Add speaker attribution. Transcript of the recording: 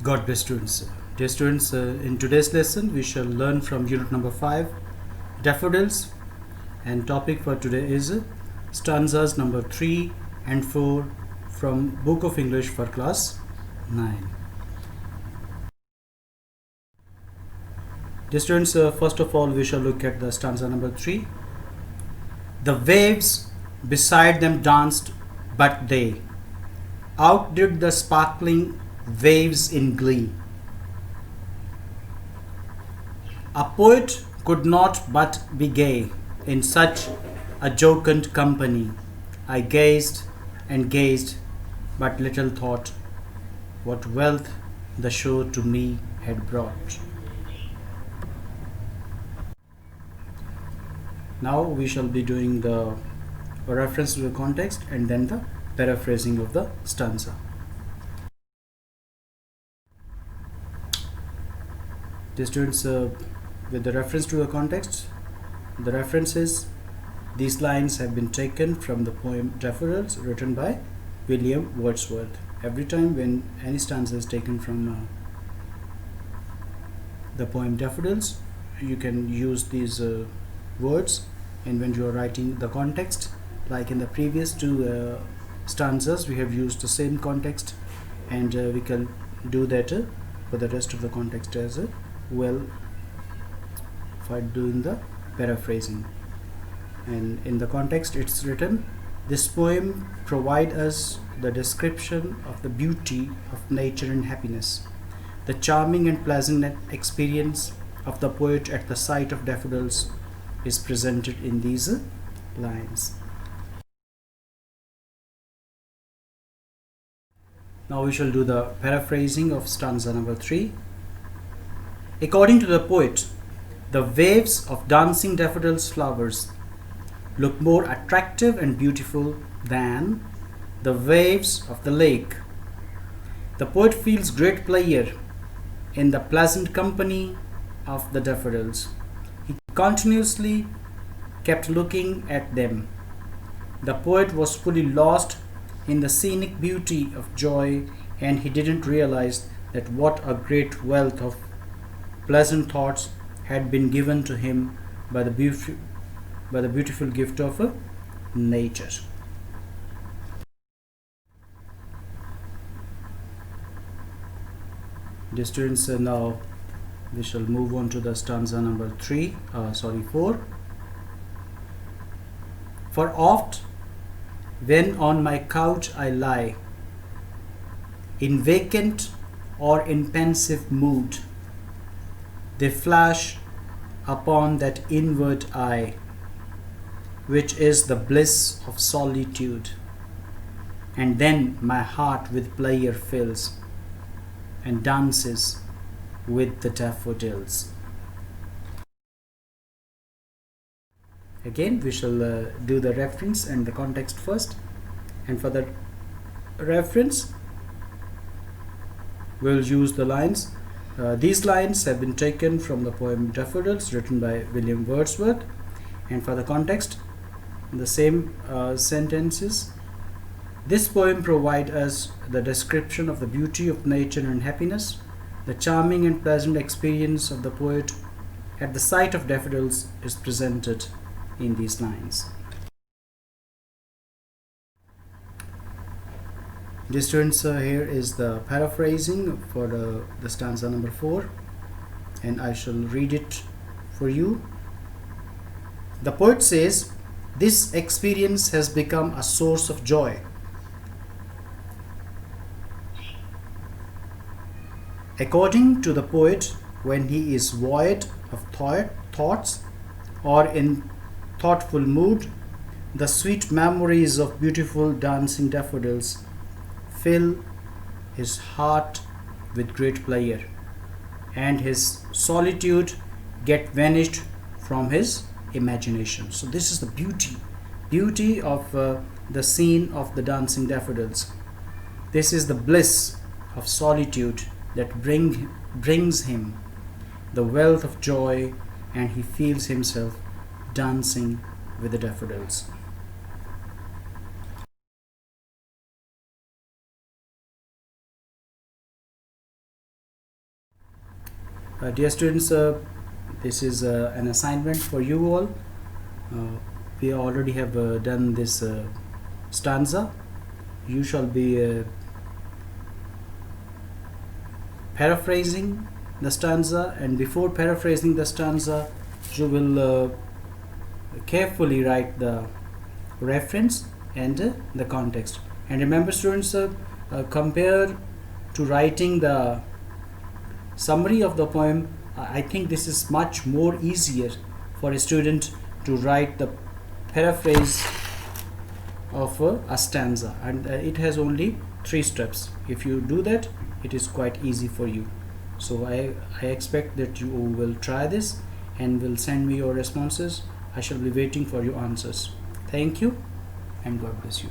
Speaker 1: God bless students. Dear students, in today's lesson we shall learn from unit number 5, Daffodils, and topic for today is stanzas number 3 and 4 from Book of English for class 9. Dear students, first of all we shall look at the stanza number 3. The waves beside them danced, but they outdid the sparkling waves in glee. A poet could not but be gay in such a jocund company. I gazed and gazed, but little thought what wealth the show to me had brought. Now we shall be doing the reference to the context and then the paraphrasing of the stanza. Dear students, with the reference to the context, the reference is these lines have been taken from the poem Daffodils written by William Wordsworth. Every time when any stanza is taken from the poem Daffodils, you can use these words, and when you are writing the context, like in the previous two stanzas, we have used the same context, and we can do that for the rest of the context as well for doing the paraphrasing. And in the context it's written, this poem provides us the description of the beauty of nature and happiness. The charming and pleasant experience of the poet at the sight of daffodils is presented in these lines. Now we shall do the paraphrasing of stanza number 3. According to the poet, the waves of dancing daffodils flowers look more attractive and beautiful than the waves of the lake. The poet feels great pleasure in the pleasant company of the daffodils. He continuously kept looking at them. The poet was fully lost in the scenic beauty of joy, and he didn't realize that what a great wealth of pleasant thoughts had been given to him by the beautiful gift of nature. Dear students, now we shall move on to the stanza number 4. For oft when on my couch I lie, in vacant or in pensive mood, they flash upon that inward eye, which is the bliss of solitude, and then my heart with pleasure fills and dances with the daffodils. Again we shall do the reference and the context first, and for the reference we'll use the lines. These lines have been taken from the poem Daffodils written by William Wordsworth, and for the context, the same sentences. This poem provides us the description of the beauty of nature and happiness. The charming and pleasant experience of the poet at the sight of daffodils is presented in these lines. Dear students, here is the paraphrasing for the stanza number 4, and I shall read it for you. The poet says, this experience has become a source of joy. According to the poet, when he is void of thoughts or in thoughtful mood, the sweet memories of beautiful dancing daffodils fill his heart with great pleasure, and his solitude get vanished from his imagination. So this is the beauty of the scene of the dancing daffodils. This is the bliss of solitude that brings him the wealth of joy, and he feels himself dancing with the daffodils. Dear students, this is an assignment for you all. We already have done this stanza. You shall be paraphrasing the stanza, and before paraphrasing the stanza you will carefully write the reference and the context. And remember students, compare to writing the summary of the poem, I think this is much more easier for a student to write the paraphrase of a stanza, and it has only 3 steps. If you do that, it is quite easy for you. So I expect that you will try this and will send me your responses. I shall be waiting for your answers. Thank you and God bless you.